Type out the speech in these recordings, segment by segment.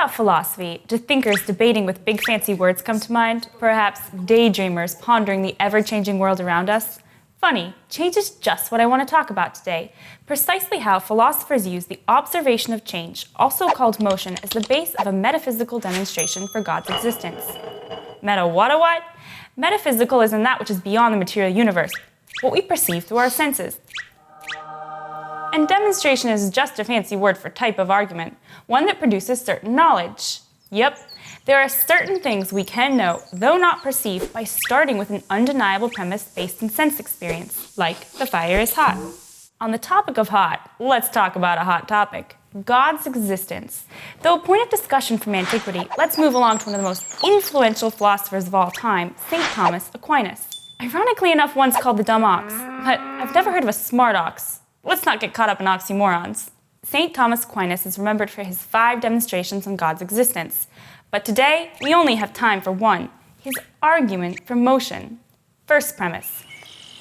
about philosophy, do thinkers debating with big fancy words come to mind? Perhaps daydreamers pondering the ever-changing world around us? Funny, change is just what I want to talk about today. Precisely how philosophers use the observation of change, also called motion, as the base of a metaphysical demonstration for God's existence. Meta what? Metaphysical is in that which is beyond the material universe, what we perceive through our senses. And demonstration is just a fancy word for type of argument, one that produces certain knowledge. Yep, there are certain things we can know, though not perceive, by starting with an undeniable premise based in sense experience, like the fire is hot. On the topic of hot, let's talk about a hot topic: God's existence. Though a point of discussion from antiquity, let's move along to one of the most influential philosophers of all time, St. Thomas Aquinas. Ironically enough, once called the dumb ox, but I've never heard of a smart ox. Let's not get caught up in oxymorons. St. Thomas Aquinas is remembered for his 5 demonstrations on God's existence. But today, we only have time for one: his argument for motion. First premise: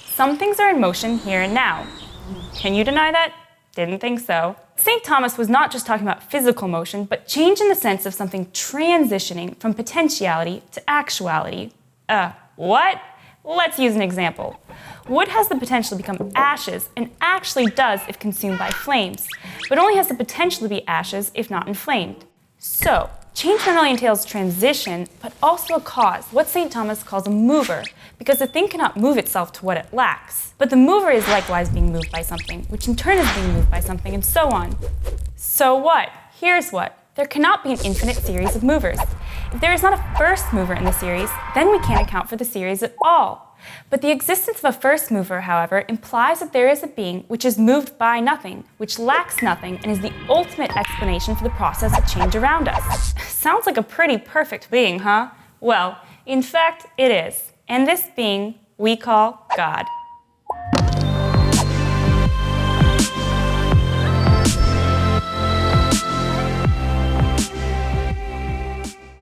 some things are in motion here and now. Can you deny that? Didn't think so. St. Thomas was not just talking about physical motion, but change in the sense of something transitioning from potentiality to actuality. What? Let's use an example. Wood has the potential to become ashes, and actually does if consumed by flames, but only has the potential to be ashes if not inflamed. So, change not only entails transition, but also a cause, what St. Thomas calls a mover, because the thing cannot move itself to what it lacks. But the mover is likewise being moved by something, which in turn is being moved by something, and so on. So what? Here's what. There cannot be an infinite series of movers. If there is not a first mover in the series, then we can't account for the series at all. But the existence of a first mover, however, implies that there is a being which is moved by nothing, which lacks nothing, and is the ultimate explanation for the process of change around us. Sounds like a pretty perfect being, huh? Well, in fact, it is. And this being we call God.